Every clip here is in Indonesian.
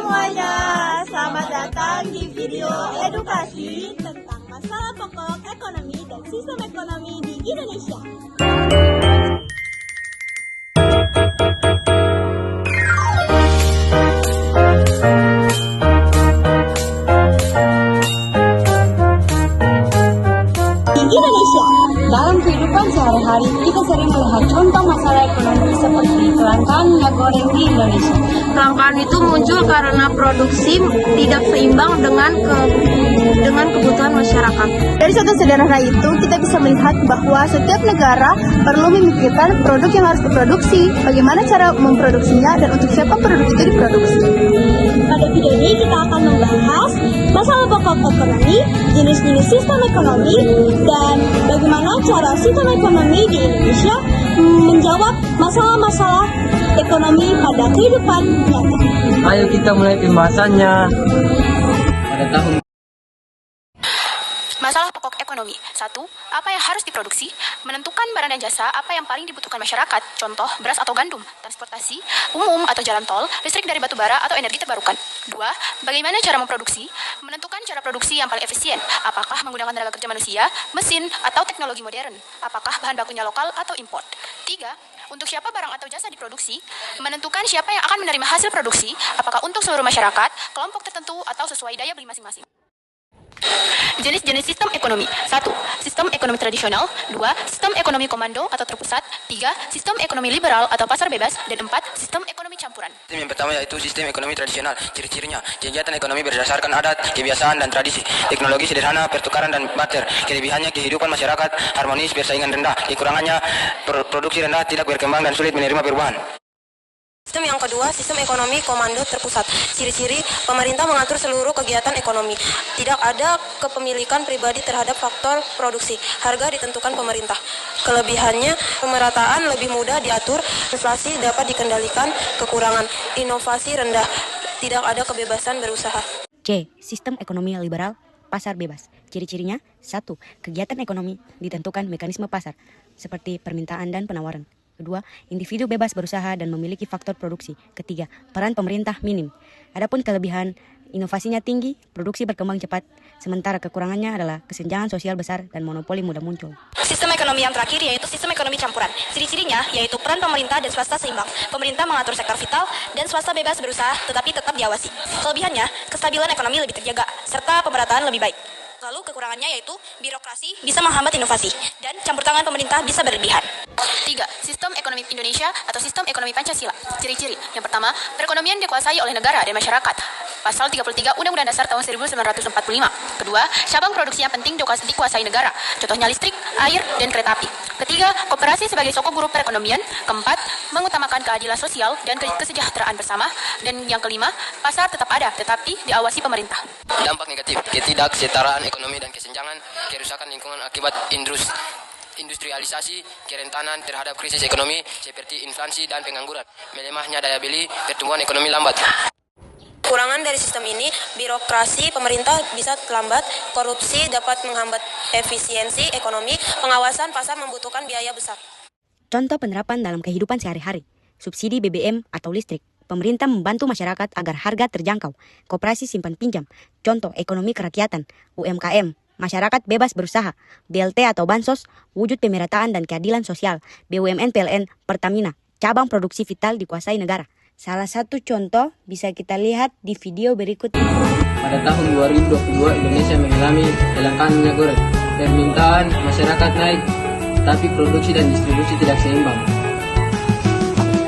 semuanya, selamat datang di video edukasi tentang masalah pokok ekonomi dan sistem ekonomi di Indonesia. Di Indonesia, dalam kehidupan sehari-hari kita sering melihat contoh masalah ekonomi seperti kelangkaan minyak goreng di Indonesia. Kelangkaan itu muncul karena produksi tidak seimbang dengan kebutuhan masyarakat. Dari contoh sederhana itu, kita bisa melihat bahwa setiap negara perlu memikirkan produk yang harus diproduksi, bagaimana cara memproduksinya, dan untuk siapa produk itu diproduksi. Pada video ini kita akan membahas masalah pokok ekonomi, jenis-jenis sistem ekonomi, dan bagaimana cara sistem ekonomi di Indonesia menjawab masalah-masalah ekonomi pada kehidupan nyata. Ayo kita mulai pembahasannya. Pada tahun Masalah pokok ekonomi. 1. Apa yang harus diproduksi? Menentukan barang dan jasa apa yang paling dibutuhkan masyarakat. Contoh, beras atau gandum, transportasi umum atau jalan tol, listrik dari batu bara atau energi terbarukan. 2. Bagaimana cara memproduksi? Menentukan cara produksi yang paling efisien. Apakah menggunakan tenaga kerja manusia, mesin, atau teknologi modern? Apakah bahan bakunya lokal atau import? 3. Untuk siapa barang atau jasa diproduksi? Menentukan siapa yang akan menerima hasil produksi, apakah untuk seluruh masyarakat, kelompok tertentu, atau sesuai daya beli masing-masing. Jenis-jenis sistem ekonomi. 1. Sistem ekonomi tradisional. 2. Sistem ekonomi komando atau terpusat. 3. Sistem ekonomi liberal atau pasar bebas. Dan 4. Sistem ekonomi campuran. Sistem yang pertama yaitu sistem ekonomi tradisional. Ciri-cirinya, kegiatan ekonomi berdasarkan adat, kebiasaan, dan tradisi. Teknologi sederhana, pertukaran dan barter. Kelebihannya, kehidupan masyarakat harmonis, persaingan rendah. Kekurangannya, produksi rendah, tidak berkembang, dan sulit menerima perubahan. Sistem yang kedua, sistem ekonomi komando terpusat. Ciri-ciri, pemerintah mengatur seluruh kegiatan ekonomi. Tidak ada kepemilikan pribadi terhadap faktor produksi. Harga ditentukan pemerintah. Kelebihannya, pemerataan lebih mudah diatur, inflasi dapat dikendalikan, kekurangan, inovasi rendah, tidak ada kebebasan berusaha. C. Sistem ekonomi liberal, pasar bebas. Ciri-cirinya, 1. Kegiatan ekonomi ditentukan mekanisme pasar, seperti permintaan dan penawaran. Kedua, individu bebas berusaha dan memiliki faktor produksi. Ketiga, peran pemerintah minim. Adapun kelebihan, inovasinya tinggi, produksi berkembang cepat, sementara kekurangannya adalah kesenjangan sosial besar dan monopoli mudah muncul. Sistem ekonomi yang terakhir yaitu sistem ekonomi campuran. Ciri-cirinya yaitu peran pemerintah dan swasta seimbang. Pemerintah mengatur sektor vital dan swasta bebas berusaha tetapi tetap diawasi. Kelebihannya, kestabilan ekonomi lebih terjaga serta pemerataan lebih baik. Lalu kekurangannya yaitu birokrasi bisa menghambat inovasi dan campur tangan pemerintah bisa berlebihan. 3. Sistem ekonomi Indonesia atau sistem ekonomi Pancasila. Ciri-ciri. Yang pertama, perekonomian dikuasai oleh negara dan masyarakat. Pasal 33 Undang-Undang Dasar tahun 1945. Kedua, cabang produksi yang penting dikuasai negara. Contohnya listrik, air, dan kereta api. Ketiga, koperasi sebagai sokong guru perekonomian. Keempat, mengutamakan keadilan sosial dan kesejahteraan bersama. Dan yang kelima, pasar tetap ada tetapi diawasi pemerintah. Dampak negatif, ketidaksetaraan ekonomi dan kesenjangan, kerusakan lingkungan akibat industrialisasi, kerentanan terhadap krisis ekonomi seperti inflasi dan pengangguran, melemahnya daya beli, pertumbuhan ekonomi lambat. Kekurangan dari sistem ini, birokrasi pemerintah bisa lambat, korupsi dapat menghambat efisiensi ekonomi, pengawasan pasar membutuhkan biaya besar. Contoh penerapan dalam kehidupan sehari-hari. Subsidi BBM atau listrik. Pemerintah membantu masyarakat agar harga terjangkau. Koperasi simpan pinjam. Contoh ekonomi kerakyatan. UMKM. Masyarakat bebas berusaha. BLT atau bansos. Wujud pemerataan dan keadilan sosial. BUMN PLN Pertamina. Cabang produksi vital dikuasai negara. Salah satu contoh bisa kita lihat di video berikut ini. pada tahun 2022 Indonesia mengalami kelangkaan minyak goreng. Permintaan masyarakat naik, tapi produksi dan distribusi tidak seimbang.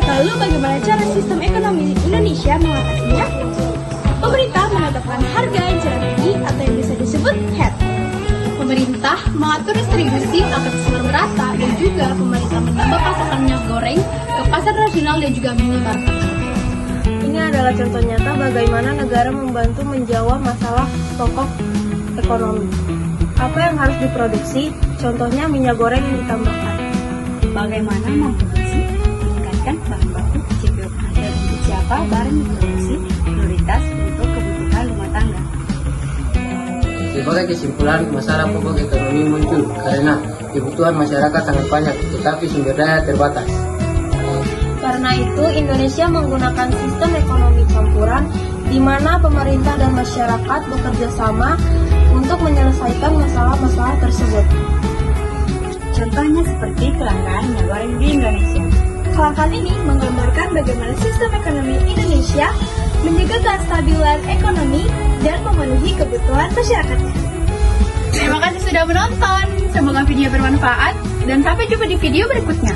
Lalu bagaimana cara sistem ekonomi Indonesia mengatasinya? Pemerintah menetapkan harga eceran tinggi atau yang bisa disebut HET. Pemerintah mengatur distribusi agar tersebar merata dan juga pemerintah menambah pasokan minyak goreng ke pasar nasional dan juga minimarket. Ini adalah contoh nyata bagaimana negara membantu menjawab masalah pokok ekonomi. Apa yang harus diproduksi? Contohnya minyak goreng yang ditambahkan. Bagaimana memproduksi, meningkatkan bahan baku, CPO, dan untuk siapa barang diproduksi, prioritas untuk kebutuhan rumah tangga. Sebagai kesimpulan, masalah pokok ekonomi muncul karena kebutuhan masyarakat sangat banyak, tetapi sumber daya terbatas. Karena itu, Indonesia menggunakan sistem ekonomi campuran di mana pemerintah dan masyarakat bekerja sama untuk menyelesaikan masalah-masalah tersebut. Contohnya seperti kelangkaan minyak goreng di Indonesia. Hal-hal ini menggambarkan bagaimana sistem ekonomi Indonesia menjaga kestabilan ekonomi dan memenuhi kebutuhan masyarakatnya. Terima kasih sudah menonton. Semoga video bermanfaat dan sampai jumpa di video berikutnya.